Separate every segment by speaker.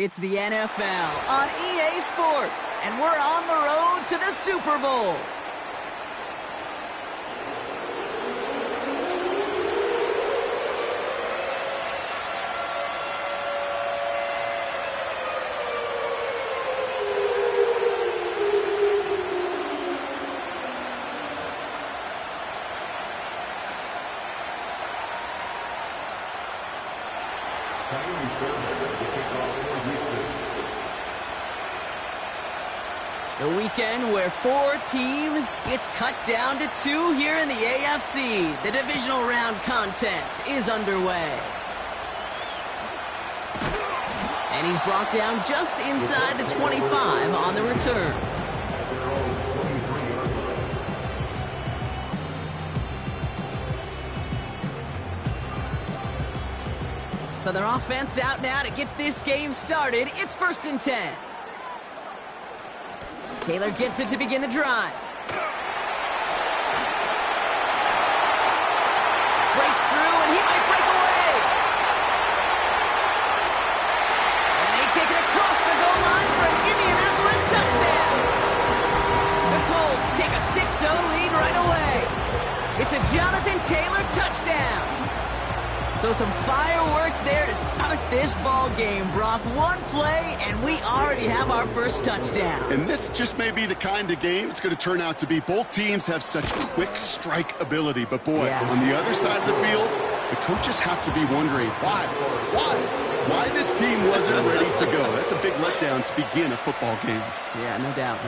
Speaker 1: It's the NFL on EA Sports, and we're on the road to the Super Bowl. The weekend where 4 teams gets cut down to 2 here in the AFC. The divisional round contest is underway. And he's brought down just inside the 25 on the return. So their offense out now to get this game started. It's 1st and 10. Taylor gets it to begin the drive. Breaks through, and he might break away. And they take it across the goal line for an Indianapolis touchdown. The Colts take a 6-0 lead right away. It's a Jonathan Taylor touchdown. So some fireworks there to start this ball game, Brock. 1 play, and we already have our first touchdown.
Speaker 2: And this just may be the kind of game it's going to turn out to be. Both teams have such quick strike ability. But, boy, on the other side of the field, the coaches have to be wondering, why this team wasn't ready to go. That's a big letdown to begin a football game.
Speaker 1: Yeah, no doubt.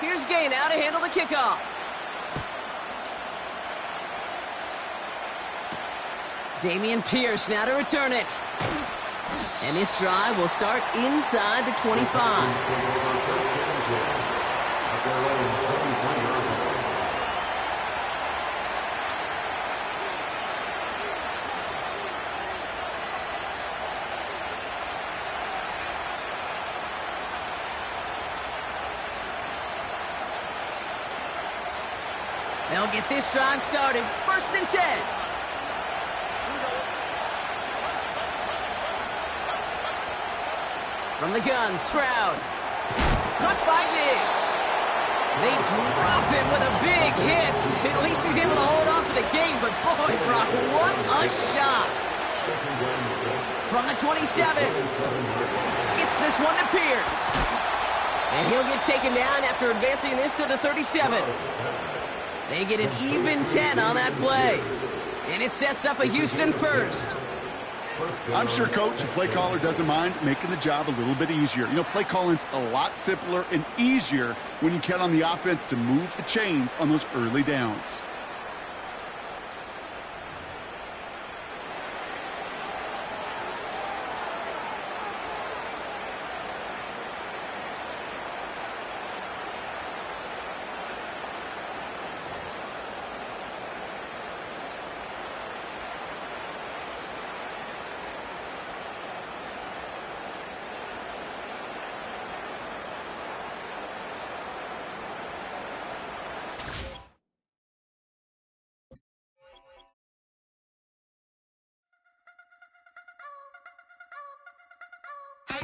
Speaker 1: Here's Gay now to handle the kickoff. Dameon Pierce now to return it. And this drive will start inside the 25. They'll get this drive started. 1st and 10. From the gun, Stroud. Cut by Diggs. They drop him with a big hit. At least he's able to hold on for the game, but boy, Brock, what a shot. From the 27. Gets this one to Pierce. And he'll get taken down after advancing this to the 37. They get an even 10 on that play. And it sets up a Houston first.
Speaker 2: I'm sure coach and play caller doesn't mind making the job a little bit easier. You know, play calling's a lot simpler and easier when you count on the offense to move the chains on those early downs.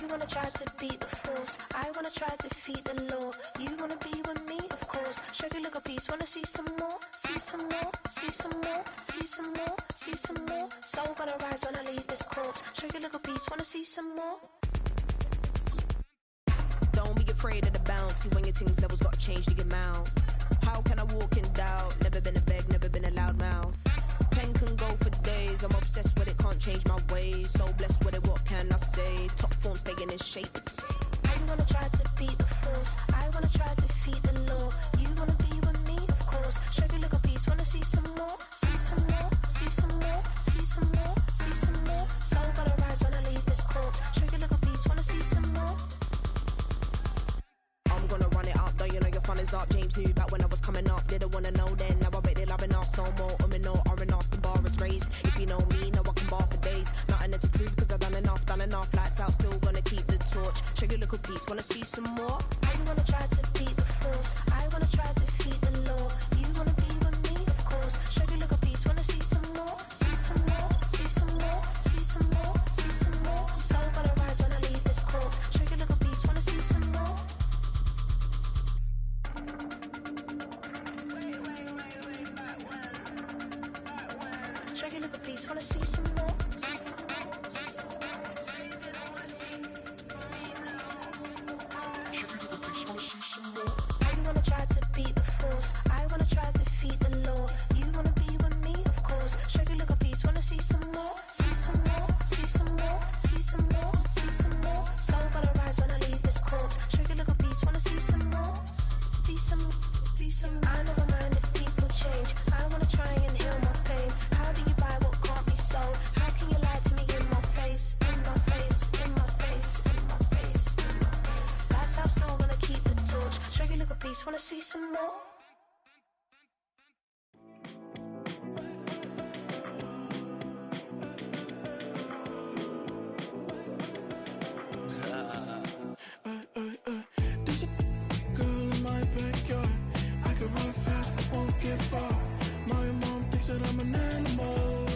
Speaker 3: You wanna try to beat the force, I wanna try to defeat the law. You wanna be with me, of course. Show you look a piece, wanna see some more, see some more, see some more, see some more, see some more. Soul gonna rise when I leave this corpse. Show you look a piece, wanna see some more.
Speaker 4: Don't be afraid of the bounce. See when your things levels got changed to your mouth. How can I walk in doubt? Never been a beg, never been a loud mouth. Pen can go for days. I'm obsessed with it, can't change my ways. So blessed with it, what can I say? Top form staying in shape.
Speaker 3: You wanna try to beat the force, I wanna try to defeat the law. You wanna be with me, of course. Show you look a piece, wanna see some more, see some more, see some more, see some more, see some more. Soul gonna rise when I leave this corpse. Show you look a piece, wanna see some more.
Speaker 4: I'm gonna run it up, though you know your fun is up. James knew back when I was coming up, didn't wanna know then. Now I bet they're loving us no more. No R&R's, the bar is raised. If you know me, now I can bar for days. Nothing to prove, cause I've done enough. Lights out, still gonna keep the torch. Show you look a piece, wanna see some more?
Speaker 3: You wanna try to beat the force, I wanna try to defeat the law. You wanna be with me, of course. Show you look a piece, wanna see some more, see some more, Show you look a piece, wanna see some more? I wanna try to beat the force. I wanna try to defeat the law. You wanna be with me, of course. Show you look a piece, wanna see some more? See some more, see some more, see some more, see some more. Soul gonna rise when I leave this corpse. Show you look a piece, wanna see some more? See some, see some. I never mind if people change. I wanna try and heal my pain. How do you buy what can't be sold? How can you lie to me in my face? In my face, in my face, in my face, in my face. That's how still gonna keep the torch. Show you look a piece, wanna see some more?
Speaker 5: There's a girl in my backyard. I can run fast but won't get far. My mom thinks that I'm an animal.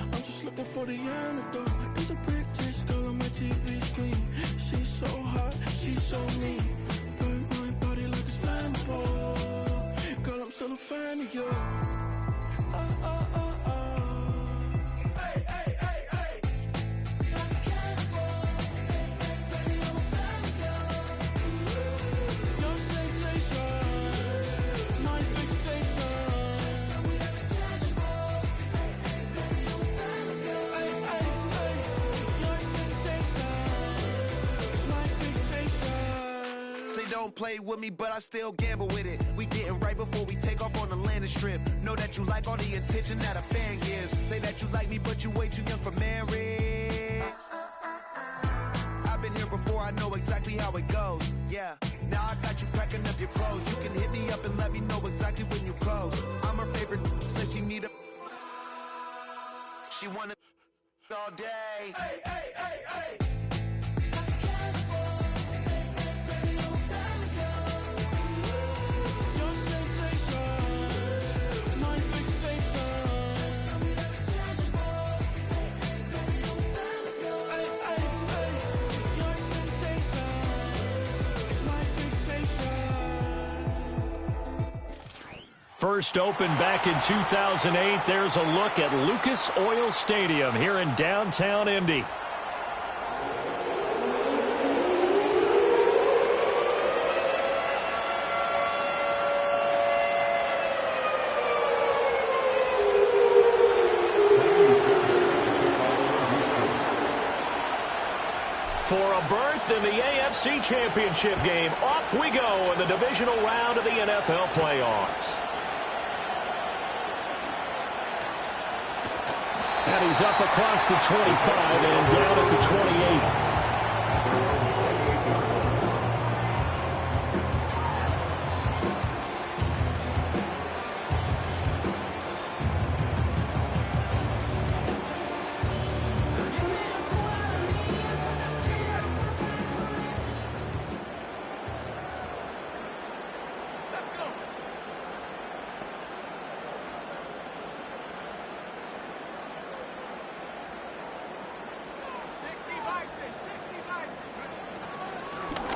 Speaker 5: I'm just looking for the antidote. There's a British girl on my TV screen. She's so hot, she's so mean. Burn my body like it's flammable. Girl, I'm still a fan of you. Hey, hey, hey, hey. Like a cannibal. Baby, I'm a fan of you. Your sensation, my fixation. Just tell me that it's tangible. Baby, I'm a fan of you. Hey, hey, hey. Your sensation is my fixation.
Speaker 6: Say don't play with me, but I still gamble with it. We getting right before we take off on the landing strip. Know that you like all the attention that a fan gives. Say that you like me, but you way too young for marriage. I've been here before, I know exactly how it goes. Yeah, now I got you packing up your clothes. You can hit me up and let me know exactly when you close. I'm her favorite, says she need a. She wanna all day.
Speaker 5: Hey, hey, hey, hey. Like a cannibal. Baby, I'm a fan of you. Your sensation, my fixation. Just tell me that it's tangible. Baby, I'm a fan of you. Hey, hey, hey. Your sensation is my fixation.
Speaker 7: First opened back in 2008. There's a look at Lucas Oil Stadium here in downtown Indy. For a berth in the AFC Championship game, off we go in the divisional round of the NFL playoffs. And he's up across the 25 and down at the 28.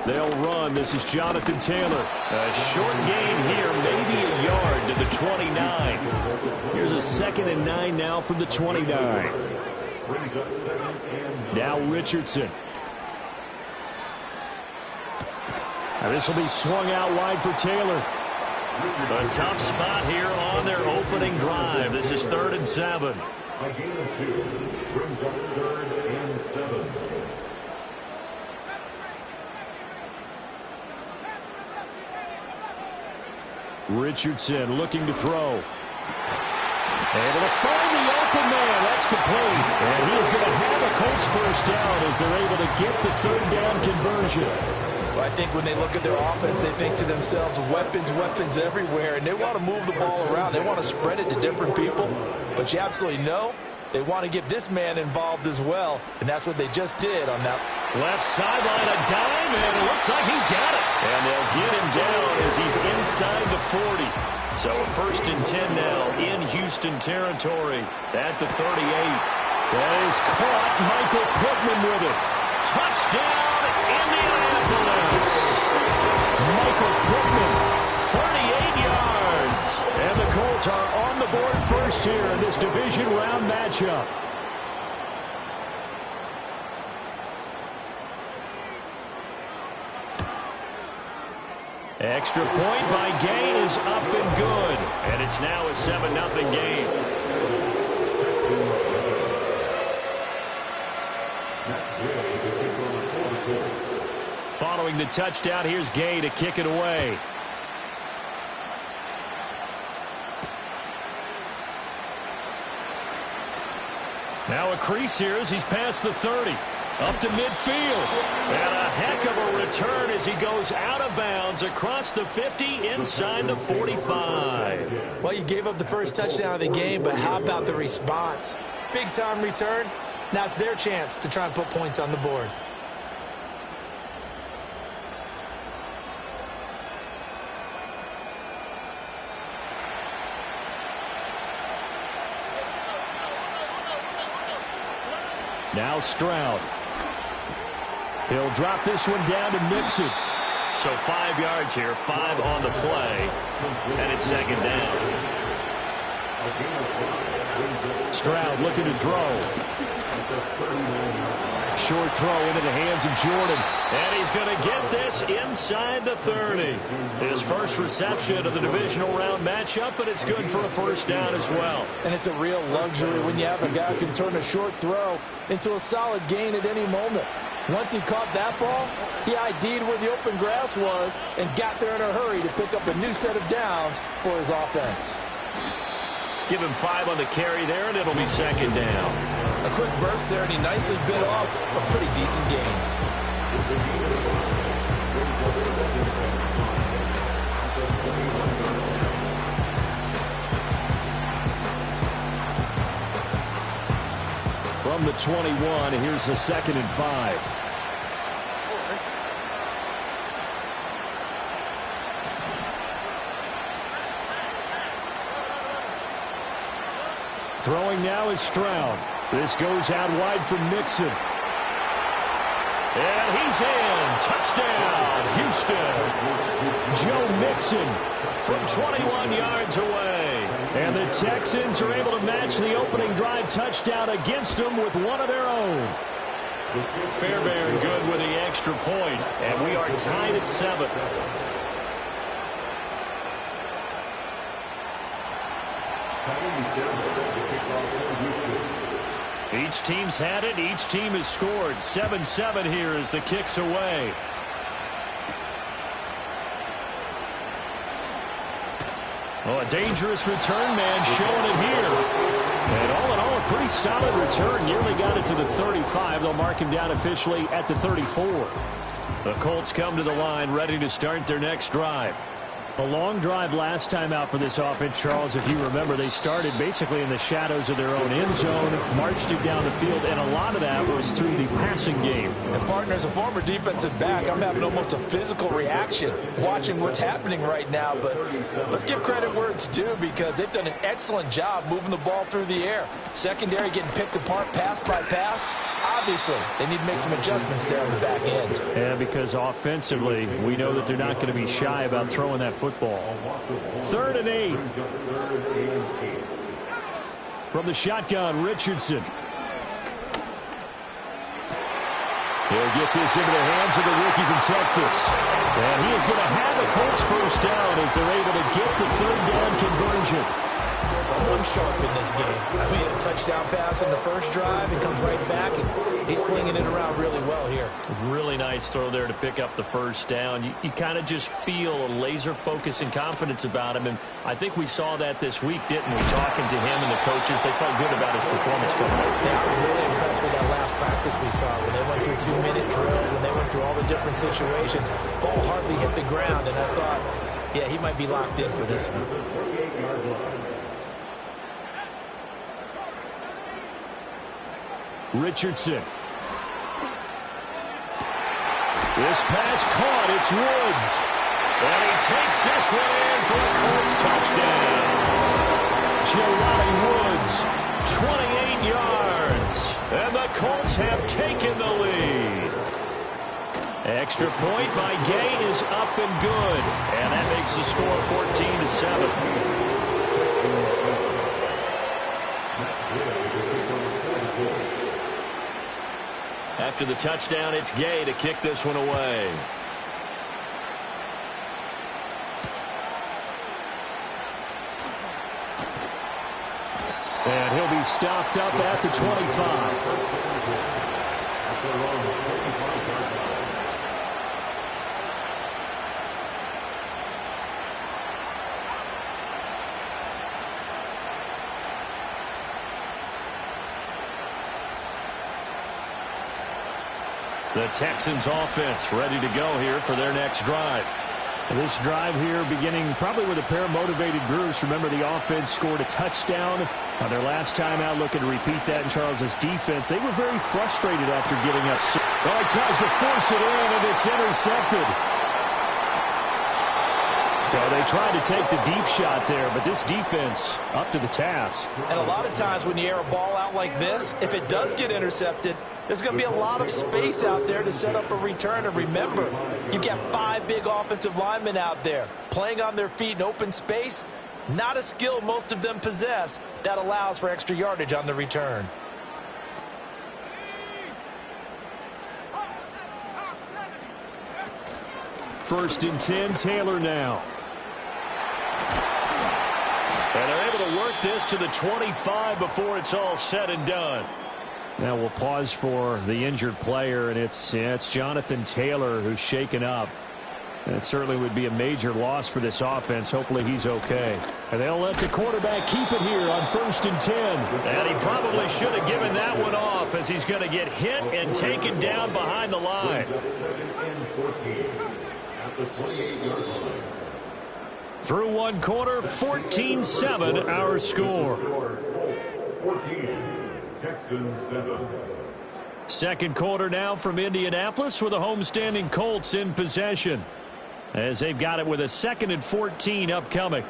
Speaker 7: They'll run. This is Jonathan Taylor. A short gain here, maybe a yard to the 29. Here's a 2nd and 9 now from the 29. Now Richardson. Now this will be swung out wide for Taylor. A tough spot here on their opening drive. This is 3rd and 7.
Speaker 8: A gain of 2 brings up 3rd and 7.
Speaker 7: Richardson looking to throw. Able to find the open man. That's complete. And he is going to have a Colts first down as they're able to get the 3rd down conversion.
Speaker 9: Well, I think when they look at their offense, they think to themselves, weapons, weapons everywhere. And they want to move the ball around. They want to spread it to different people. But you absolutely know they want to get this man involved as well. And that's what they just did on that.
Speaker 7: Left sideline, a dime, and it looks like he's got it. And they'll get him down as he's inside the 40. So a 1st and 10 now in Houston territory at the 38. That is caught. Michael Pittman with it. Touchdown, Indianapolis. Michael Pittman, 38 yards. And the Colts are on the board first here in this division round matchup. Extra point by Gay is up and good. And it's now a 7-0 game. Following the touchdown, here's Gay to kick it away. Now a crease here as he's past the 30. Up to midfield. And a heck of a return as he goes out of bounds across the 50 inside the 45.
Speaker 9: Well, you gave up the first touchdown of the game, but how about the response? Big-time return. Now it's their chance to try and put points on the board.
Speaker 7: Now Stroud. He'll drop this one down to Mixon. So 5 yards here, 5 on the play, and it's second down. Stroud looking to throw. Short throw into the hands of Jordan. And he's going to get this inside the 30. His first reception of the divisional round matchup, but it's good for a first down as well.
Speaker 9: And it's a real luxury when you have a guy who can turn a short throw into a solid gain at any moment. Once he caught that ball, he ID'd where the open grass was and got there in a hurry to pick up a new set of downs for his offense.
Speaker 7: Give him 5 on the carry there, and it'll be second down.
Speaker 9: A quick burst there, and he nicely bit off a pretty decent gain.
Speaker 7: From the 21, here's the 2nd and 5. Throwing now is Stroud. This goes out wide for Mixon. And he's in. Touchdown, Houston. Joe Mixon from 21 yards away. And the Texans are able to match the opening drive touchdown against them with one of their own. Fairbairn good with the extra point. And we are tied at 7. Each team's had it. Each team has scored. 7-7 here as the kick's away. Oh, a dangerous return man showing it here. And all in all, a pretty solid return. Nearly got it to the 35. They'll mark him down officially at the 34. The Colts come to the line ready to start their next drive. A long drive last time out for this offense, Charles. If you remember, they started basically in the shadows of their own end zone, marched it down the field, and a lot of that was through the passing game.
Speaker 9: And partner, as a former defensive back, I'm having almost a physical reaction watching what's happening right now. But let's give credit where it's due because they've done an excellent job moving the ball through the air. Secondary getting picked apart pass by pass. Obviously, they need to make some adjustments there on the back end.
Speaker 7: Yeah, because offensively, we know that they're not going to be shy about throwing that football. 3rd and 8. From the shotgun, Richardson. He'll get this into the hands of the rookie from Texas. And he is going to have the Colts first down as they're able to get the 3rd down conversion.
Speaker 9: Someone sharp in this game. I mean, a touchdown pass on the first drive and comes right back, and he's flinging it around really well here.
Speaker 7: Really nice throw there to pick up the first down. You kind of just feel a laser focus and confidence about him, and I think we saw that this week, didn't we? Talking to him and the coaches, they felt good about his performance coming up.
Speaker 9: Yeah, I was really impressed with that last practice we saw when they went through 2-minute drill, when they went through all the different situations. Ball hardly hit the ground, and I thought, yeah, he might be locked in for this one.
Speaker 7: Richardson. This pass caught. It's Woods. And he takes this one in for a Colts touchdown. Jelani Woods, 28 yards. And the Colts have taken the lead. Extra point by Gay is up and good. And that makes the score 14-7. After the touchdown, it's Gay to kick this one away. And he'll be stopped up at the 25. The Texans offense ready to go here for their next drive.
Speaker 10: This drive here beginning probably with a pair of motivated groups. Remember, the offense scored a touchdown on their last time out, looking to repeat that in Charles's defense. They were very frustrated after giving up. Oh, he tries to force it in, and it's intercepted. So they tried to take the deep shot there, but this defense up to the task.
Speaker 9: And a lot of times when you air a ball out like this, if it does get intercepted, there's going to be a lot of space out there to set up a return. And remember, you've got 5 big offensive linemen out there playing on their feet in open space. Not a skill most of them possess that allows for extra yardage on the return.
Speaker 10: First and 10, Taylor now.
Speaker 7: And they're able to work this to the 25 before it's all said and done.
Speaker 10: Now we'll pause for the injured player, and it's Jonathan Taylor who's shaken up. And it certainly would be a major loss for this offense. Hopefully he's okay. And they'll let the quarterback keep it here on first and 10.
Speaker 7: And he probably should have given that one off, as he's going to get hit and taken down behind the line.
Speaker 10: Through one quarter, 14-7 our score.
Speaker 8: 14, Texans 7.
Speaker 10: Second quarter now from Indianapolis with the homestanding Colts in possession, as they've got it with a 2nd and 14 upcoming.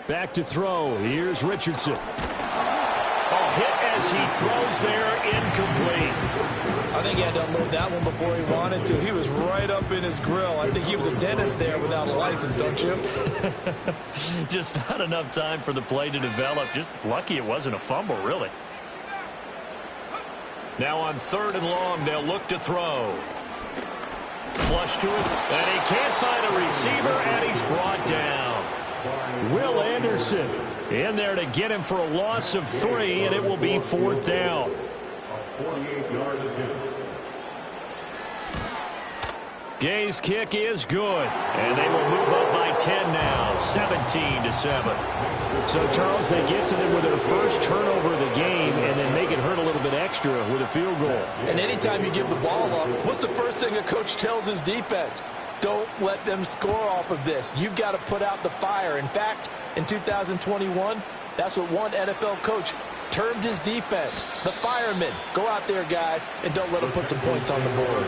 Speaker 10: Back to throw. Here's Richardson.
Speaker 7: Hit as he throws there, incomplete.
Speaker 9: I think he had to unload that one before he wanted to. He was right up in his grill. I think he was a dentist there without a license, don't you?
Speaker 10: Just not enough time for the play to develop. Just lucky it wasn't a fumble, really.
Speaker 7: Now on 3rd and long, they'll look to throw. Flush to it, and he can't find a receiver, and he's brought down.
Speaker 10: Will Anderson in there to get him for a loss of 3, and it will be 4th down.
Speaker 8: 48-yard attempt.
Speaker 10: Gay's kick is good, and they will move up by 10 now, 17-7. So, Charles, they get to them with their first turnover of the game and then make it hurt a little bit extra with a field goal.
Speaker 9: And anytime you give the ball up, what's the first thing a coach tells his defense? Don't let them score off of this. You've got to put out the fire. In fact, in 2021, that's what one NFL coach termed his defense, the firemen. Go out there, guys, and don't let them put some points on the board.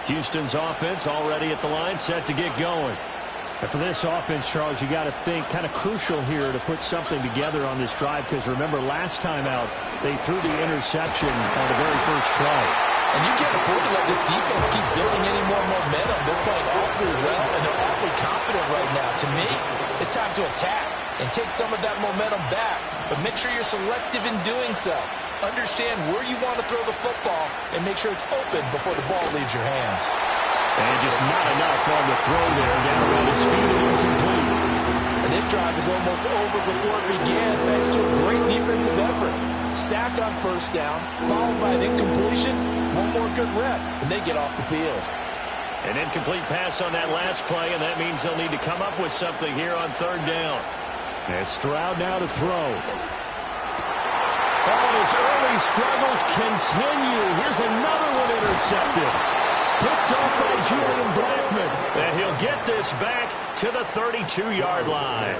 Speaker 10: Houston's offense already at the line, set to get going. And for this offense, Charles, you got to think kind of crucial here to put something together on this drive, because remember last time out they threw the interception on the very first play.
Speaker 9: And you can't afford to let this defense keep building any more momentum. They're playing awfully well, and they're awfully confident right now. To me, it's time to attack and take some of that momentum back, but make sure you're selective in doing so. Understand where you want to throw the football and make sure it's open before the ball leaves your hands.
Speaker 10: And just not enough on the throw there, down around his feet and incomplete.
Speaker 9: And this drive is almost over before it began thanks to a great defensive effort. Sack on first down, followed by an incompletion, one more good rep, and they get off the field.
Speaker 7: An incomplete pass on that last play, and that means they'll need to come up with something here on 3rd down.
Speaker 10: And Stroud now to throw. And his early struggles continue. Here's another one intercepted. Picked off by Julian Blackmon.
Speaker 7: And he'll get this back to the 32-yard line.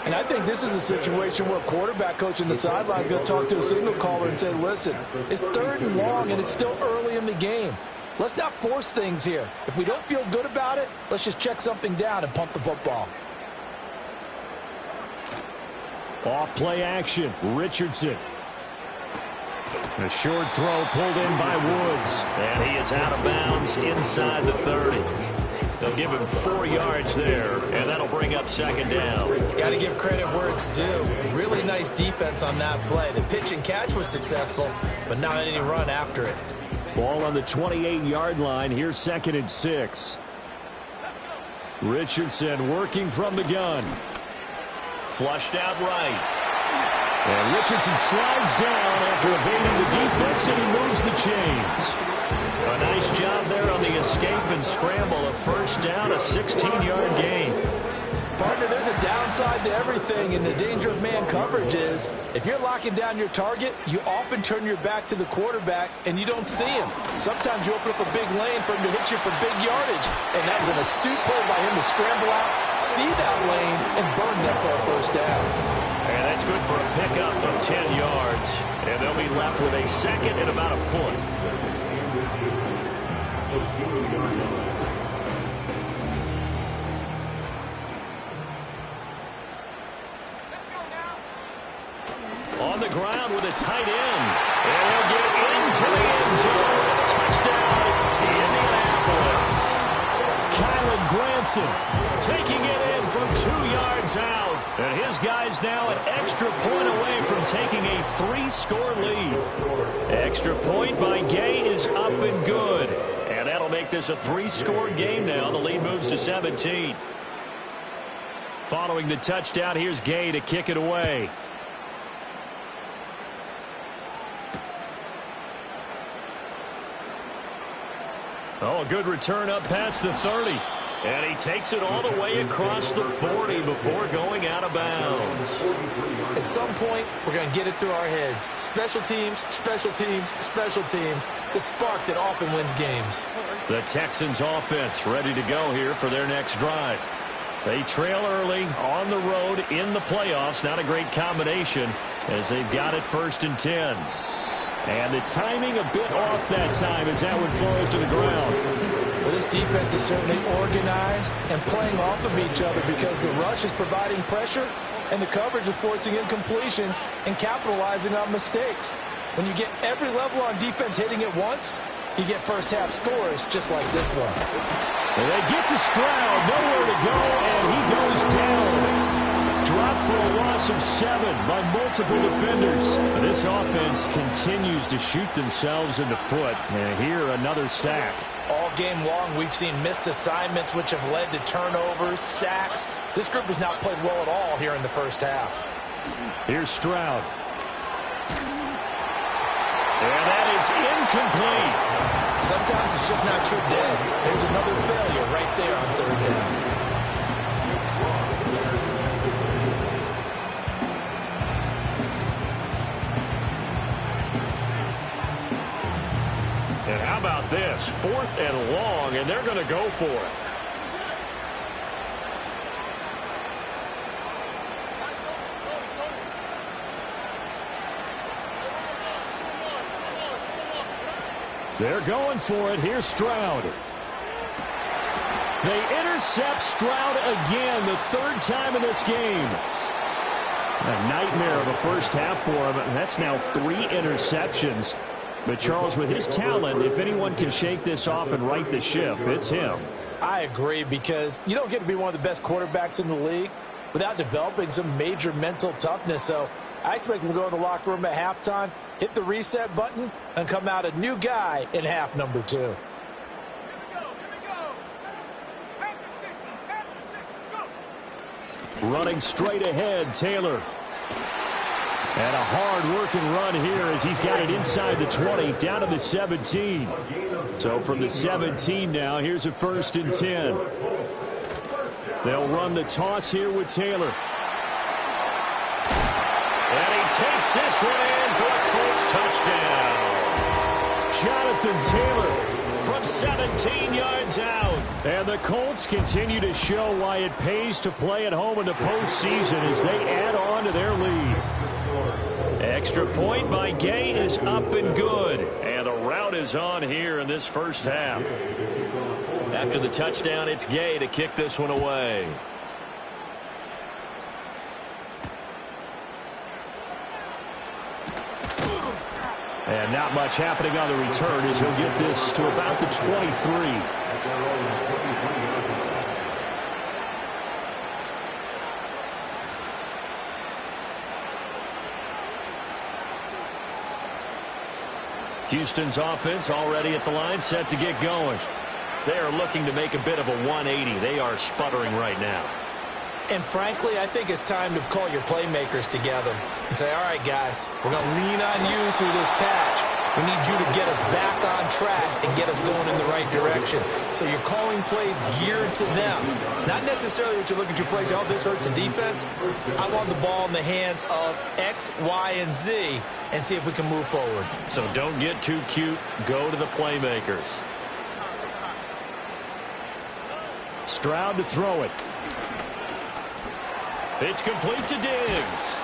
Speaker 9: And I think this is a situation where a quarterback coach in the sideline is going to talk to a signal caller and say, listen, it's 3rd and long and it's still early in the game. Let's not force things here. If we don't feel good about it, let's just check something down and punt the football.
Speaker 10: Off play action, Richardson. A short throw pulled in by Woods.
Speaker 7: And he is out of bounds inside the 30. They'll give him 4 yards there, and that'll bring up second down.
Speaker 9: Got to give credit where it's due. Really nice defense on that play. The pitch and catch was successful, but not any run after it.
Speaker 10: Ball on the 28-yard line. Here's 2nd and 6. Richardson working from the gun.
Speaker 7: Flushed out right.
Speaker 10: And Richardson slides down after evading the defense, and he moves the chains.
Speaker 7: A nice job there on the escape and scramble. A first down, a 16-yard gain.
Speaker 9: Partner, there's a downside to everything, and the danger of man coverage is if you're locking down your target, you often turn your back to the quarterback, and you don't see him. Sometimes you open up a big lane for him to hit you for big yardage, and that was an astute play by him to scramble out, see that lane, and burn them for a first down.
Speaker 7: And that's good for a pickup of 10 yards. And they'll be left with a second and about a foot. On the ground with a tight end. And he'll get into the end zone. Touchdown, Indianapolis.
Speaker 10: Kylen Granson
Speaker 7: Taking it in from 2 yards out. And his guy's now an extra point away from taking a 3-score lead. Extra point by Gay is up and good. And that'll make this a 3-score game now. The lead moves to 17.
Speaker 10: following the touchdown. Here's Gay to kick it away. Oh, a good return up past the 30. And he takes it all the way across the 40 before going out of bounds.
Speaker 9: At some point, we're going to get it through our heads. Special teams, special teams, special teams. The spark that often wins games.
Speaker 10: The Texans offense ready to go here for their next drive. They trail early on the road in the playoffs. Not a great combination as they've got it 1st and 10. And the timing a bit off that time as that one falls to the ground.
Speaker 9: Well, this defense is certainly organized and playing off of each other because the rush is providing pressure and the coverage is forcing incompletions and capitalizing on mistakes. When you get every level on defense hitting at once, you get first-half scores just like this one.
Speaker 10: And they get to Stroud, nowhere to go, and he goes down. Dropped for a loss of 7 by multiple defenders. This offense continues to shoot themselves in the foot. And here, another sack.
Speaker 9: All game long, we've seen missed assignments, which have led to turnovers, sacks. This group has not played well at all here in the first half.
Speaker 10: Here's Stroud. And that is incomplete.
Speaker 9: Sometimes it's just not your day. There's another failure right there on 3rd down.
Speaker 10: And how about this? 4th and long, and they're going to go for it. They're going for it. Here's Stroud. They intercept Stroud again, the 3rd time in this game. A nightmare of a first half for him. That's now 3 interceptions. But, Charles, with his talent, if anyone can shake this off and right the ship, it's him.
Speaker 9: I agree, because you don't get to be one of the best quarterbacks in the league without developing some major mental toughness. So I expect him to go in the locker room at halftime, hit the reset button, and come out a new guy in half number 2.
Speaker 10: Running straight ahead, Taylor. And a hard-working run here as he's got it inside the 20, down to the 17. So from the 17 now, here's a 1st and 10. They'll run the toss here with Taylor.
Speaker 7: And he takes this one in for a Colts touchdown.
Speaker 10: Jonathan Taylor from 17 yards out. And the Colts continue to show why it pays to play at home in the postseason as they add on to their lead. Extra point by Gay is up and good. And the
Speaker 7: rout is on here in this first half. After the touchdown, it's Gay to kick this one away.
Speaker 10: And not much happening on the return as he'll get this to about the 23.
Speaker 7: Houston's offense already at the line, set to get going. They are looking to make a bit of a 180. They are sputtering right now.
Speaker 9: And frankly, I think it's time to call your playmakers together and say, all right, guys, we're going to lean on you through this patch. We need you to get us back on track and get us going in the right direction. So you're calling plays geared to them. Not necessarily what you look at your plays, oh, this hurts the defense. I want the ball in the hands of X, Y, and Z and see if we can move forward.
Speaker 7: So don't get too cute. Go to the playmakers.
Speaker 10: Stroud to throw it.
Speaker 7: It's complete to Diggs.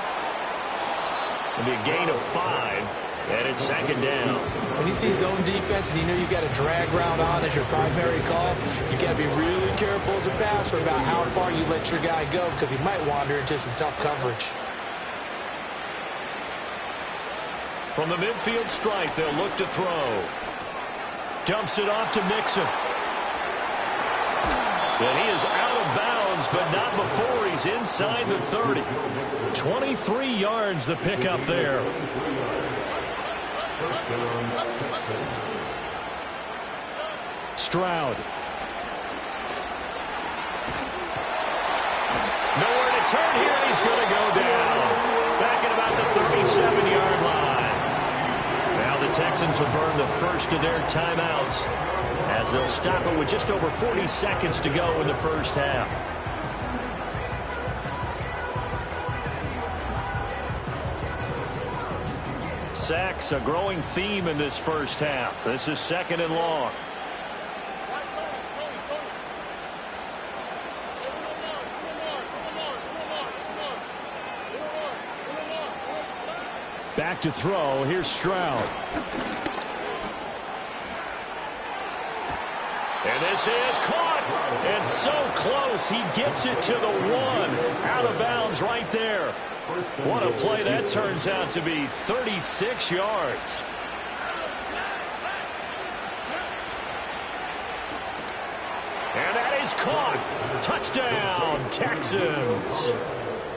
Speaker 7: It'll be a gain of 5. And it's second down.
Speaker 9: When you see zone defense and you know you've got a drag route on as your primary call, you've got to be really careful as a passer about how far you let your guy go because he might wander into some tough coverage.
Speaker 7: From the midfield stripe, they'll look to throw. Dumps it off to Mixon. And he is out of bounds, but not before he's inside the 30. 23 yards the pickup there.
Speaker 10: Stroud.
Speaker 7: Nowhere to turn here, and he's going to go down. Back at about the 37-yard line. Now the Texans will burn the first of their timeouts as they'll stop it with just over 40 seconds to go in the first half. Sacks, a growing theme in this first half. This is second and long.
Speaker 10: Back to throw. Here's Stroud.
Speaker 7: And this is caught. And so close. He gets it to the 1. Out of bounds right there. What a play that turns out to be. 36 yards. And that is caught. Touchdown, Texans.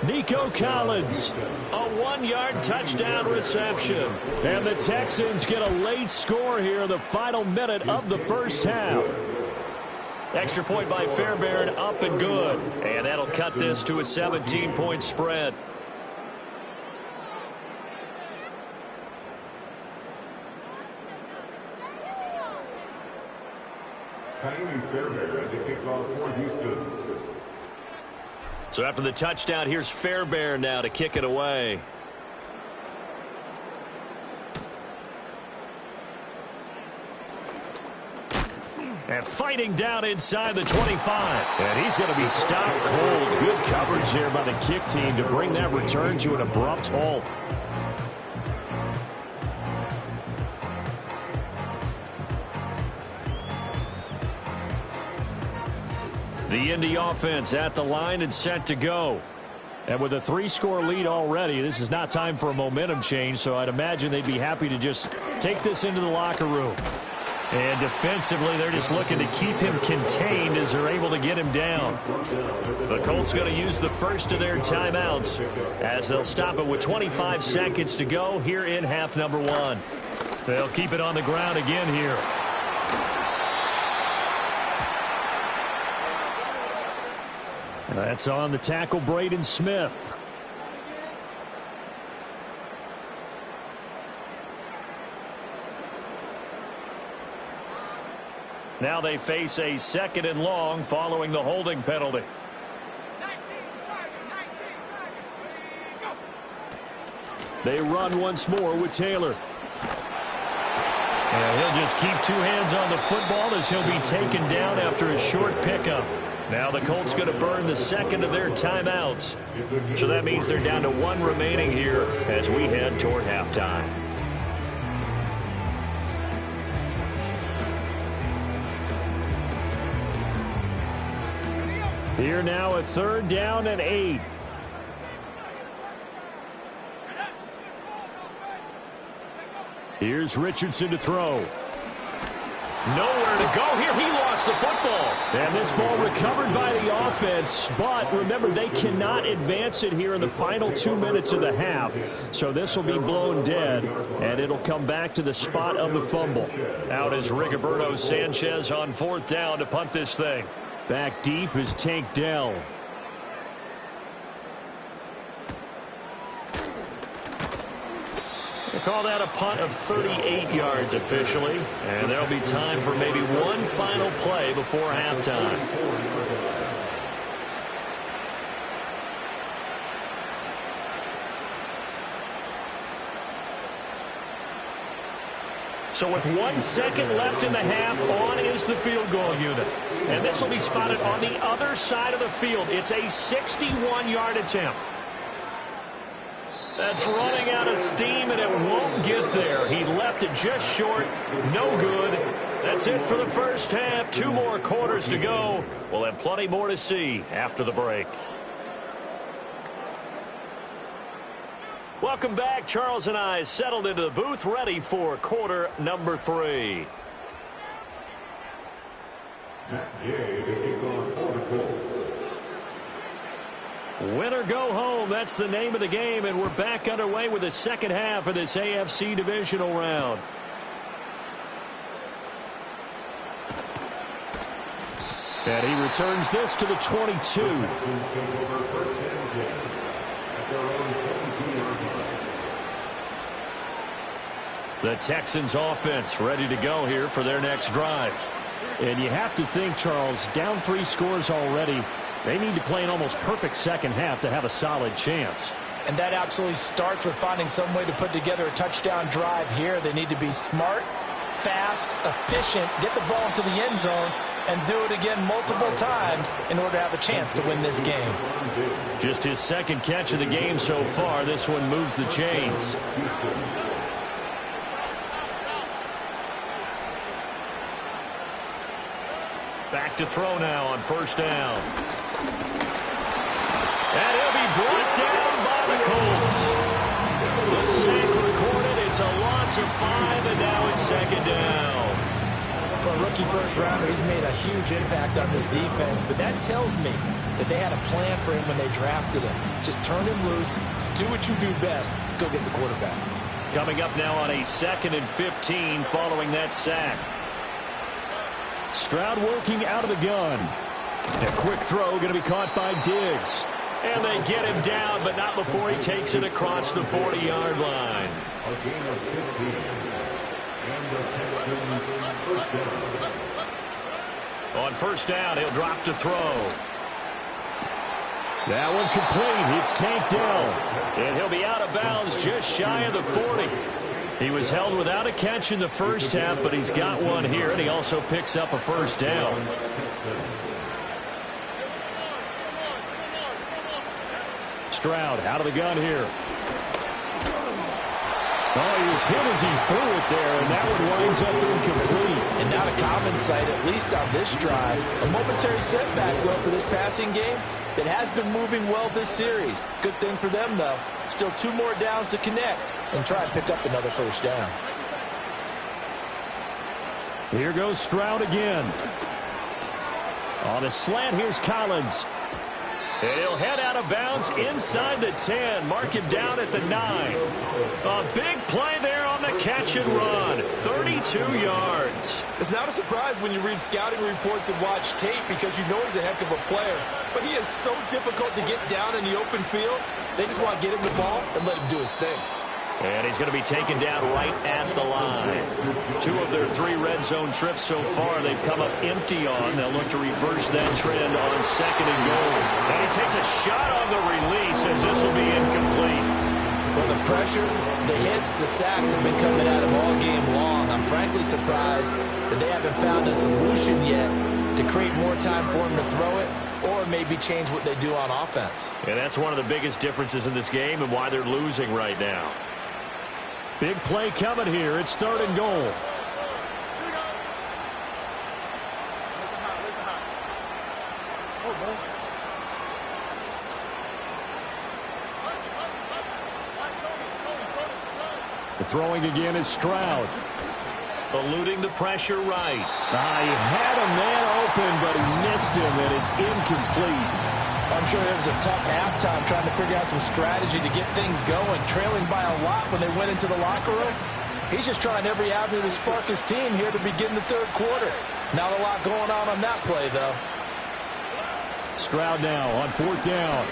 Speaker 10: Nico Collins.
Speaker 7: A 1-yard touchdown reception.
Speaker 10: And the Texans get a late score here in the final minute of the first half.
Speaker 7: Extra point by Fairbairn, up and good. And that'll cut this to a 17-point spread.
Speaker 8: Fairbairn to kick off for Houston.
Speaker 7: So after the touchdown, here's Fairbairn now to kick it away. And fighting down inside the 25.
Speaker 10: And he's going to be stopped cold. Good coverage there by the kick team to bring that return to an abrupt halt.
Speaker 7: The Indy offense at the line and set to go.
Speaker 10: And with a 3-score lead already, this is not time for a momentum change, so I'd imagine they'd be happy to just take this into the locker room.
Speaker 7: And defensively, they're just looking to keep him contained as they're able to get him down. The Colts going to use the first of their timeouts as they'll stop it with 25 seconds to go here in half number 1.
Speaker 10: They'll keep it on the ground again here. That's on the tackle, Braden Smith.
Speaker 7: Now they face a second and long following the holding penalty.
Speaker 10: They run once more with Taylor.
Speaker 7: And he'll just keep 2 hands on the football as he'll be taken down after a short pickup. Now the Colts going to burn the second of their timeouts. So that means they're down to 1 remaining here as we head toward halftime.
Speaker 10: Here now a 3rd down and 8. Here's Richardson to throw.
Speaker 7: Nowhere to go here. He lost the football.
Speaker 10: And this ball recovered by the offense. But remember, they cannot advance it here in the final 2 minutes of the half. So this will be blown dead, and it'll come back to the spot of the fumble.
Speaker 7: Out is Rigoberto Sanchez on 4th down to punt this thing.
Speaker 10: Back deep is Tank Dell.
Speaker 7: They call that a punt of 38 yards officially. And there'll be time for maybe one final play before halftime. So with 1 second left in the half, on is the field goal unit. And this will be spotted on the other side of the field. It's a 61-yard attempt. That's running out of steam, and it won't get there. He left it just short. No good. That's it for the first half. 2 more quarters to go. We'll have plenty more to see after the break. Welcome back. Charles and I settled into the booth, ready for quarter number 3. Win or go home, that's the name of the game, and we're back underway with the second half of this AFC divisional round.
Speaker 10: And he returns this to the 22.
Speaker 7: The Texans offense ready to go here for their next drive.
Speaker 10: And you have to think, Charles, down 3 scores already. They need to play an almost perfect second half to have a solid chance.
Speaker 9: And that absolutely starts with finding some way to put together a touchdown drive here. They need to be smart, fast, efficient, get the ball into the end zone, and do it again multiple times in order to have a chance to win this game.
Speaker 7: Just his 2nd catch of the game so far. This one moves the chains. Back to throw now on 1st down. And he'll be brought down by the Colts. The sack recorded. It's a loss of 5, and now it's 2nd down.
Speaker 9: For a rookie first-rounder, he's made a huge impact on this defense, but that tells me that they had a plan for him when they drafted him. Just turn him loose, do what you do best, go get the quarterback.
Speaker 7: Coming up now on a 2nd and 15 following that sack.
Speaker 10: Stroud working out of the gun. A quick throw going to be caught by Diggs.
Speaker 7: And they get him down, but not before he takes it across the 40-yard line.
Speaker 8: A gain of 15. And the Texans first down.
Speaker 7: On 1st down, he'll drop to throw.
Speaker 10: That one complete. It's Tank Dell.
Speaker 7: And he'll be out of bounds just shy of the 40. He was held without a catch in the first half, but he's got one here, and he also picks up a 1st down.
Speaker 10: Stroud out of the gun here. Oh, he was hit as he threw it there, and that one winds up incomplete.
Speaker 9: And not a common sight, at least on this drive. A momentary setback, though, for this passing game that has been moving well this series. Good thing for them, though. Still 2 more downs to connect and try and pick up another 1st down.
Speaker 10: Here goes Stroud again. On a slant, here's Collins.
Speaker 7: And he'll head out of bounds inside the 10. Mark him down at the 9. A big play there on the catch and run. 32 yards.
Speaker 11: It's not a surprise when you read scouting reports and watch tape because you know he's a heck of a player. But he is so difficult to get down in the open field. They just want to get him the ball and let him do his thing.
Speaker 7: And he's going to be taken down right at the line. 2 of their 3 red zone trips so far they've come up empty on. They'll look to reverse that trend on 2nd and goal. And he takes a shot on the release as this will be incomplete.
Speaker 9: Well, the pressure, the hits, the sacks have been coming at him all game long. I'm frankly surprised that they haven't found a solution yet to create more time for him to throw it or maybe change what they do on offense.
Speaker 7: And that's one of the biggest differences in this game and why they're losing right now.
Speaker 10: Big play coming here. It's 3rd and goal. Throwing again is Stroud.
Speaker 7: Eluding the pressure right.
Speaker 10: He had a man open, but he missed him, and it's incomplete.
Speaker 9: I'm sure it was a tough halftime trying to figure out some strategy to get things going, trailing by a lot when they went into the locker room. He's just trying every avenue to spark his team here to begin the third quarter. Not a lot going on that play, though.
Speaker 10: Stroud now on fourth down.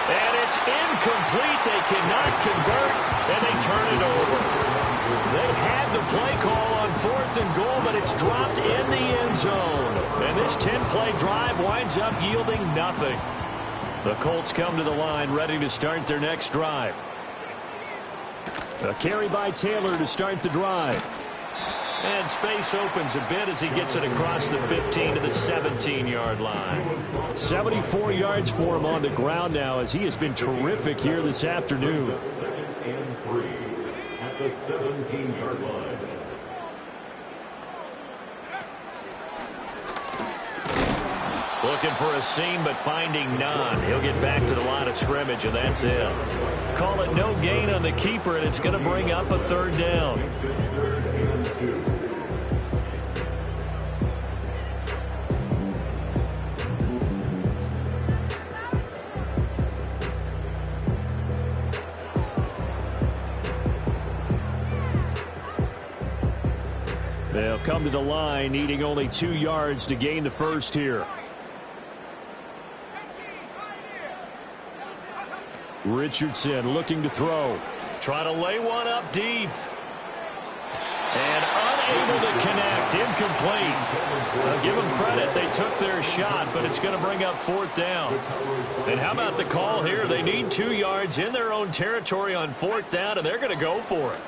Speaker 7: And it's incomplete. They cannot convert, and they turn it over. They had the play call on 4th and goal, but it's dropped in the end zone. And this 10-play drive winds up yielding nothing. The Colts come to the line, ready to start their next drive. A carry by Taylor to start the drive. And space opens a bit as he gets it across the 15 to the 17-yard line.
Speaker 10: 74 yards for him on the ground now as he has been terrific here this afternoon.
Speaker 8: And 3 at the 17-yard line.
Speaker 7: Looking for a seam, but finding none. He'll get back to the line of scrimmage, and that's it. Call it no gain on the keeper, and it's going to bring up a third down.
Speaker 10: They'll come to the line, needing only 2 yards to gain the first here. Richardson looking to throw.
Speaker 7: Try to lay one up deep. And unable to connect. Incomplete. I'll give them credit. They took their shot, but it's going to bring up 4th down. And how about the call here? They need 2 yards in their own territory on 4th down, and they're going to go for it.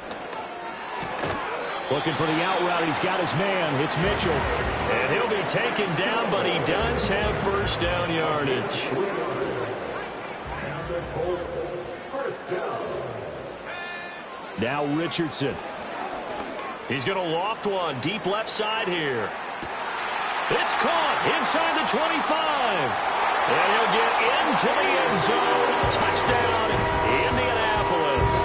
Speaker 10: Looking for the out route. He's got his man. It's Mitchell.
Speaker 7: And he'll be taken down, but he does have first down yardage.
Speaker 10: Now Richardson.
Speaker 7: He's going to loft one deep left side here. It's caught inside the 25. And he'll get into the end zone. Touchdown, Indianapolis.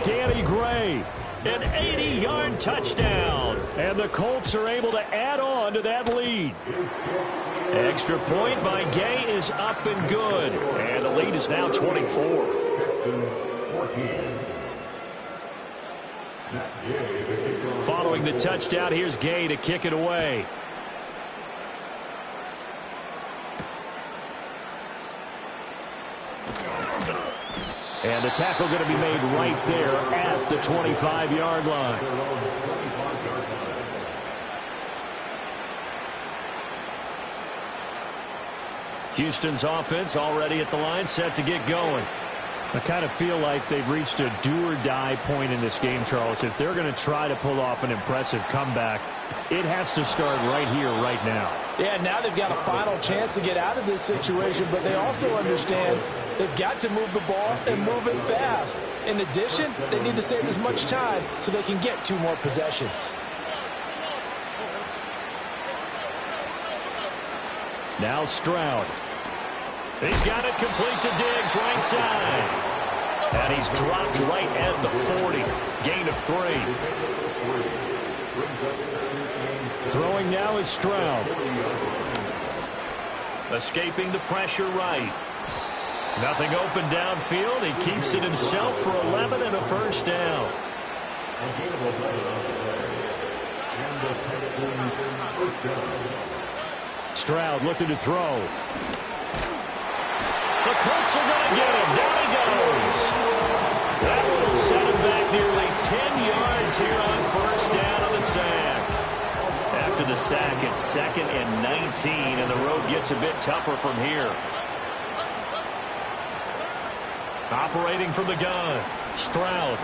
Speaker 10: Danny Gray.
Speaker 7: An 80-yard touchdown.
Speaker 10: And the Colts are able to add on to that lead.
Speaker 7: Extra point by Gay is up and good. And the lead is now 24.
Speaker 10: Following the touchdown, here's Gay to kick it away. And the tackle going to be made right there at the 25-yard line.
Speaker 7: Houston's offense already at the line, set to get going.
Speaker 10: I kind of feel like they've reached a do-or-die point in this game, Charles. If they're going to try to pull off an impressive comeback, it has to start right here, right now.
Speaker 9: Yeah, now they've got a final chance to get out of this situation, but they also understand they've got to move the ball and move it fast. In addition, they need to save as much time so they can get 2 more possessions.
Speaker 10: Now Stroud.
Speaker 7: He's got it complete to Diggs, right side. And he's dropped right at the 40. Gain of 3.
Speaker 10: Throwing now is Stroud.
Speaker 7: Escaping the pressure right. Nothing open downfield. He keeps it himself for 11 and a first down.
Speaker 10: Stroud looking to throw.
Speaker 7: The Colts are going to get him. Down he goes. That will set him back nearly 10 yards here on first down on the sack. After the sack, it's 2nd and 19, and the road gets a bit tougher from here. Operating from the gun, Stroud.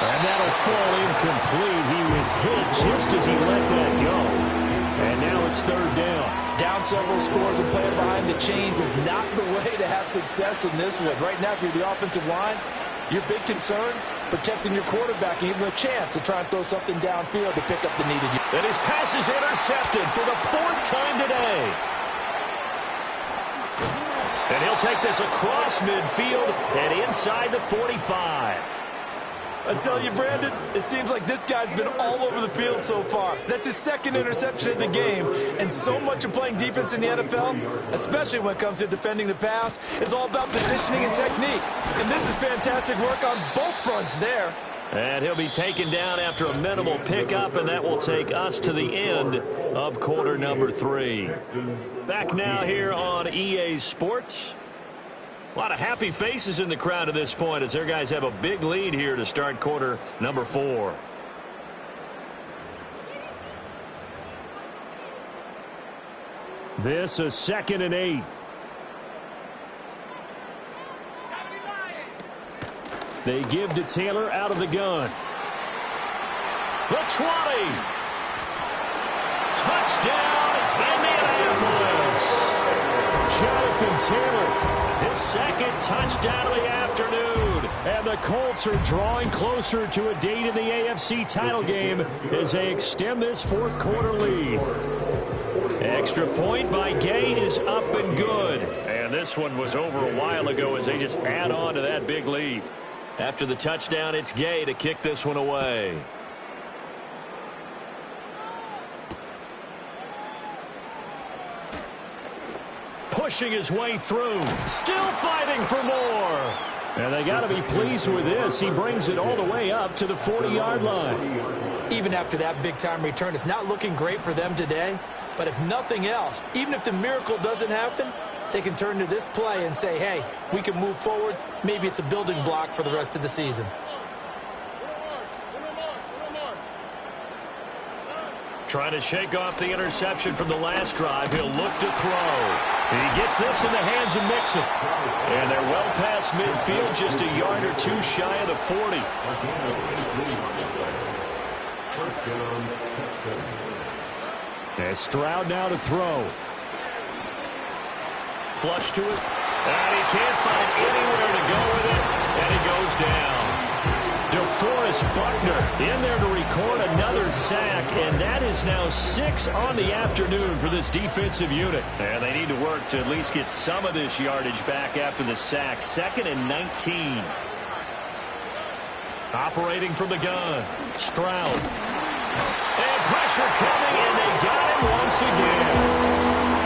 Speaker 10: And that'll fall incomplete. He was hit just as he let that go. And now it's 3rd down.
Speaker 9: Down several scores and playing behind the chains is not the way to have success in this one. Right now, if you're the offensive line, your big concern, protecting your quarterback and even a chance to try and throw something downfield to pick up the needed yard.
Speaker 7: And his pass is intercepted for the 4th time today. And he'll take this across midfield and inside the 45.
Speaker 11: I tell you, Brandon, it seems like this guy's been all over the field so far. That's his second interception of the game. And so much of playing defense in the NFL, especially when it comes to defending the pass, is all about positioning and technique. And this is fantastic work on both fronts there.
Speaker 7: And he'll be taken down after a minimal pickup, and that will take us to the end of quarter number 3. Back now here on EA Sports. A lot of happy faces in the crowd at this point as their guys have a big lead here to start quarter number 4.
Speaker 10: This is 2nd and 8. They give to Taylor out of the gun.
Speaker 7: The 20. Touchdown, Indianapolis.
Speaker 10: Jonathan Taylor,
Speaker 7: his second touchdown of the afternoon.
Speaker 10: and the Colts are drawing closer to a date in the AFC title game as they extend this fourth quarter lead.
Speaker 7: Extra point by Gay is up and good. And this one was over a while ago as they just add on to that big lead. After the touchdown, it's Gay to kick this one away. Pushing his way through. Still fighting for more.
Speaker 10: And they got to be pleased with this. He brings it all the way up to the 40-yard line.
Speaker 9: Even after that big-time return, it's not looking great for them today. But if nothing else, even if the miracle doesn't happen, they can turn to this play and say, hey, we can move forward. Maybe it's a building block for the rest of the season.
Speaker 7: Trying to shake off the interception from the last drive. He'll look to throw. He gets this in the hands of Mixon. And they're well past midfield, just a yard or two shy of the 40.
Speaker 10: As Stroud now to throw.
Speaker 7: Flush to it. And he can't find anywhere to go with it. And he goes down. DeForest Buckner in there to record another sack, and that is now 6 on the afternoon for this defensive unit. And they need to work to at least get some of this yardage back after the sack. 2nd and 19. Operating from the gun. Stroud. And pressure coming, and they got him once again.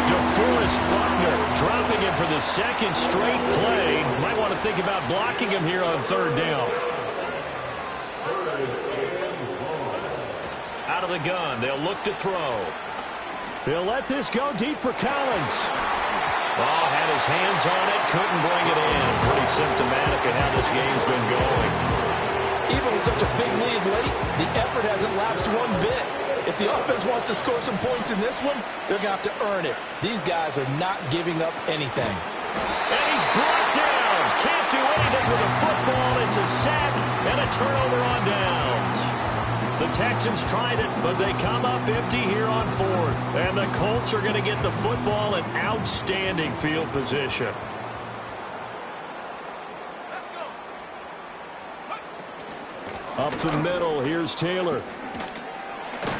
Speaker 7: DeForest Buckner dropping him for the second straight play. Might want to think about blocking him here on third down. Out of the gun, they'll look to throw.
Speaker 10: They'll let this go deep for Collins.
Speaker 7: Oh, had his hands on it, couldn't bring it in. Pretty symptomatic of how this game's been going.
Speaker 9: Even with such a big lead late, the effort hasn't lapsed one bit. If the offense wants to score some points in this one, they're going to have to earn it. These guys are not giving up anything.
Speaker 7: And he's brought down. Can't do anything with a football. It's a sack and a turnover on downs. The Texans tried it, but they come up empty here on fourth. And the Colts are going to get the football in outstanding field position.
Speaker 10: Up the middle, here's Taylor.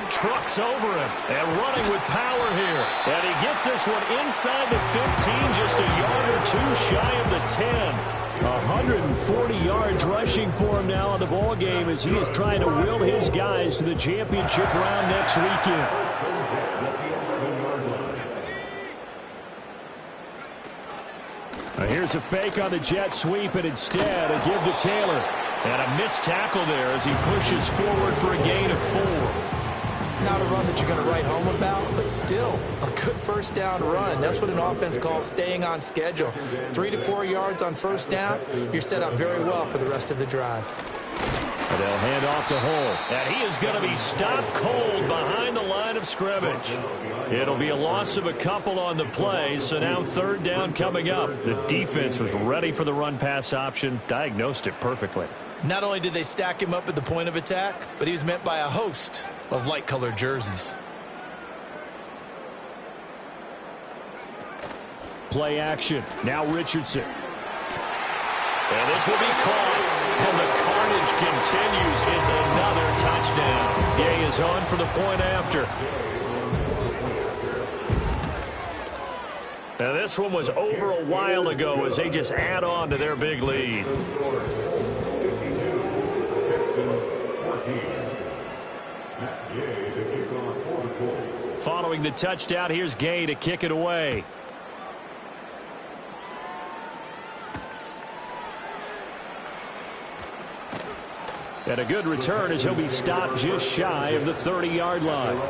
Speaker 7: Trucks over him and running with power here. And he gets this one inside the 15, just a yard or two shy of the 10.
Speaker 10: 140 yards rushing for him now in the ball game as he is trying to will his guys to the championship round next weekend. Now here's a fake on the jet sweep, and instead a give to Taylor.
Speaker 7: And a missed tackle there as he pushes forward for a gain of 4.
Speaker 9: Not a run that you're going to write home about, but still a good first down run. That's what an offense calls staying on schedule. 3 to 4 yards on first down, you're set up very well for the rest of the drive.
Speaker 10: And they'll hand off to Hull.
Speaker 7: And he is going to be stopped cold behind the line of scrimmage. It'll be a loss of a couple on the play, so now third down coming up. The defense was ready for the run-pass option, diagnosed it perfectly.
Speaker 9: Not only did they stack him up at the point of attack, but he was met by a host of light-colored jerseys.
Speaker 10: Play action. Now Richardson.
Speaker 7: And this will be caught. And the carnage continues. It's another touchdown. Gay is on for the point after. Now, this one was over a while ago as they just add on to their big lead. Following the touchdown, here's Gay to kick it away. And a good return as he'll be stopped just shy of the 30-yard line.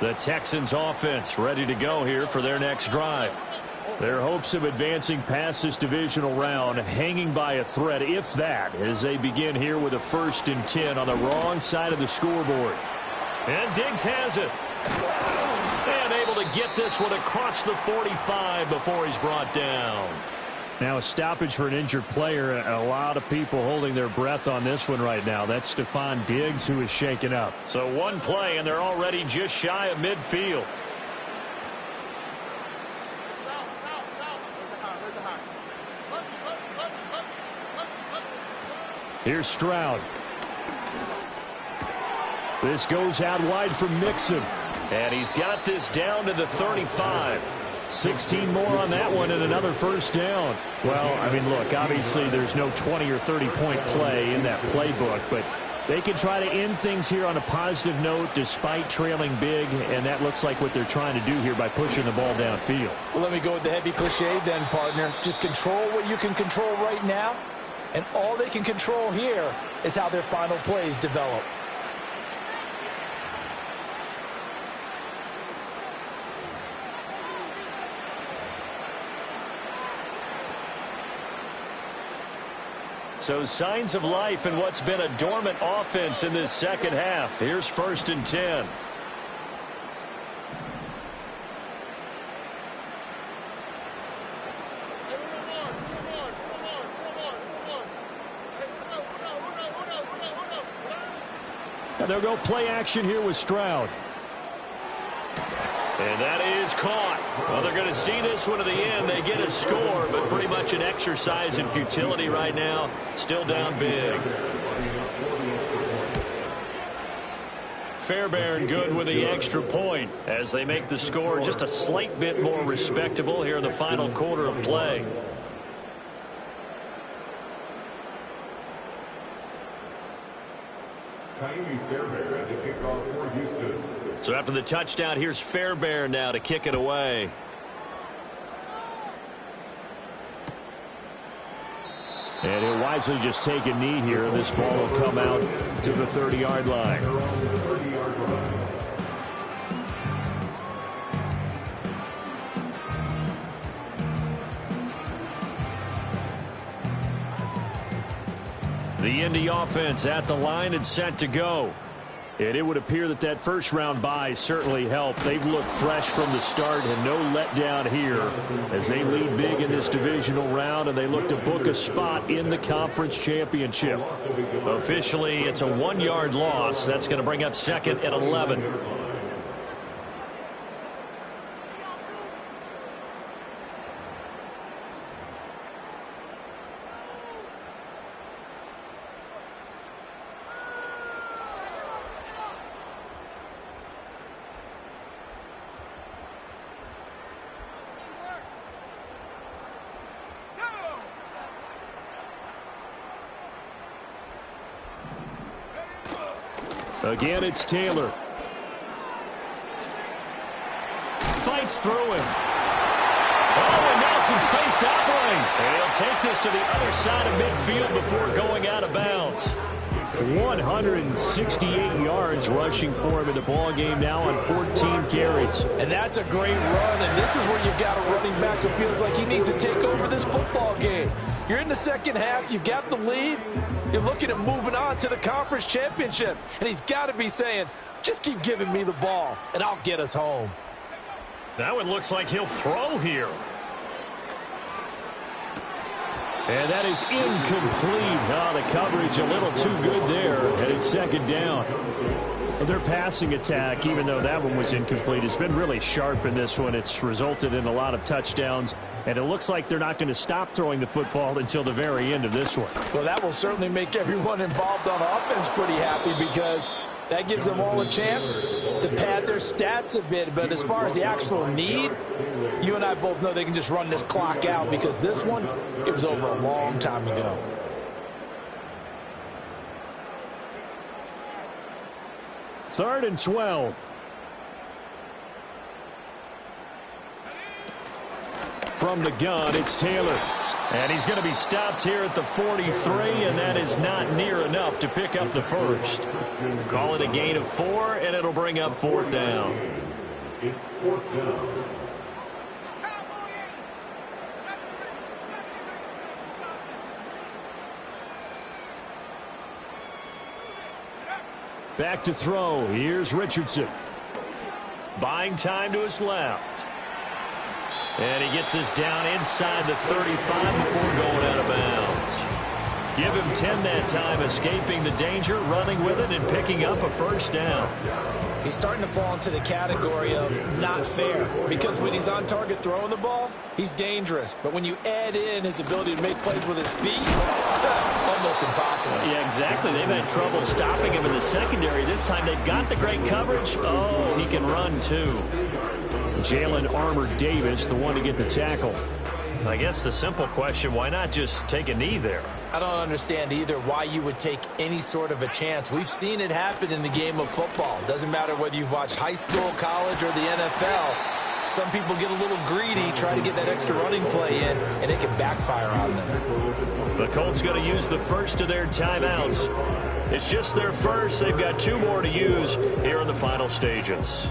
Speaker 7: The Texans offense ready to go here for their next drive. Their hopes of advancing past this divisional round hanging by a thread, if that, as they begin here with a 1st and 10 on the wrong side of the scoreboard. And Diggs has it. And able to get this one across the 45 before he's brought down. Now a stoppage for an injured player. A lot of people holding their breath on this one right now. That's Stephon Diggs who is shaken up. So one play and they're already just shy of midfield. Here's Stroud. This goes out wide from Mixon. And he's got this down to the 35. 16 more on that one and another 1st down. Well, I mean, look, obviously there's no 20 or 30-point play in that playbook, but they can try to end things here on a positive note despite trailing big, and that looks like what they're trying to do here by pushing the ball downfield.
Speaker 9: Well, let me go with the heavy cliche then, partner. Just control what you can control right now, and all they can control here is how their final plays develop.
Speaker 7: So signs of life in what's been a dormant offense in this second half. Here's 1st and 10.
Speaker 10: And they'll go play action here with Stroud.
Speaker 7: And that is caught. Well, they're going to see this one to the end. They get a score, but pretty much an exercise in futility right now. Still down big. Fairbairn good with the extra point as they make the score just a slight bit more respectable here in the final quarter of play. So after the touchdown, here's Fairbairn now to kick it away.
Speaker 10: And he'll wisely just take a knee here. This ball will come out to the 30-yard line. The Indy offense at the line and set to go. And it would appear that that first-round bye certainly helped. They've looked fresh from the start and no letdown here as they lead big in this divisional round, and they look to book a spot in the conference championship.
Speaker 7: Officially, it's a 1-yard loss. That's going to bring up 2nd and 11.
Speaker 10: Again, it's Taylor.
Speaker 7: Fights through him. Oh, and now some space to operate. And he'll take this to the other side of midfield before going out of bounds.
Speaker 10: 168 yards rushing for him in the ball game now on 14 carries.
Speaker 9: And that's a great run, and this is where you've got a running back who feels like he needs to take over this football game. You're in the second half, you've got the lead, you're looking at moving on to the conference championship, and he's got to be saying, just keep giving me the ball, and I'll get us home.
Speaker 7: That one looks like he'll throw here.
Speaker 10: And that is incomplete. Oh, the coverage a little too good there, and it's second down. Their passing attack, even though that one was incomplete, has been really sharp in this one. It's resulted in a lot of touchdowns And it looks like they're not going to stop throwing the football until the very end of this one.
Speaker 9: Well, that will certainly make everyone involved on offense pretty happy because that gives them all a chance to pad their stats a bit. But as far as the actual need, you and I both know they can just run this clock out because this one, it was over a long time ago.
Speaker 10: Third and 12. From the gun, it's Taylor. And he's going to be stopped here at the 43, and that is not near enough to pick up the first. Call it a gain of 4, and it'll bring up 4th down.
Speaker 8: It's 4th down.
Speaker 10: Back to throw. Here's Richardson. Buying time to his left. And he gets this down inside the 35 before going out of bounds. Give him 10 that time, escaping the danger, running with it, and picking up a first down.
Speaker 9: He's starting to fall into the category of not fair because when he's on target throwing the ball, he's dangerous. But when you add in his ability to make plays with his feet, almost impossible.
Speaker 10: Yeah, exactly. They've had trouble stopping him in the secondary. This time they've got the great coverage. Oh, he can run too. Jalen Armour-Davis, the one to get the tackle. I guess the simple question, why not just take a knee there?
Speaker 9: I don't understand either why you would take any sort of a chance. We've seen it happen in the game of football. Doesn't matter whether you've watched high school, college, or the NFL. Some people get a little greedy, try to get that extra running play in, and it can backfire on them.
Speaker 10: The Colts going to use the first of their timeouts. It's just their first. They've got 2 more to use here in the final stages.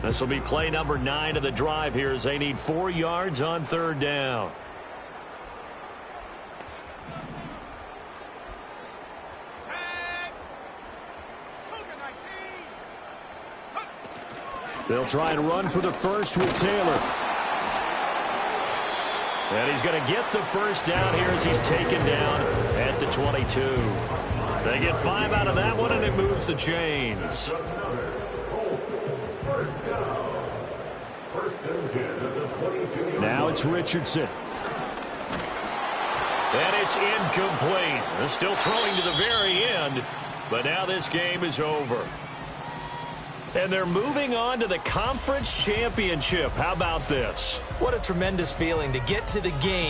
Speaker 10: This will be play number 9 of the drive here as they need 4 yards on 3rd down. They'll try and run for the first with Taylor. And he's going to get the first down here as he's taken down at the 22. They get 5 out of that one, and it moves the chains. Now it's Richardson. And it's incomplete. They're still throwing to the very end, but now this game is over. And they're moving on to the conference championship. How about this?
Speaker 9: What a tremendous feeling to get to the game.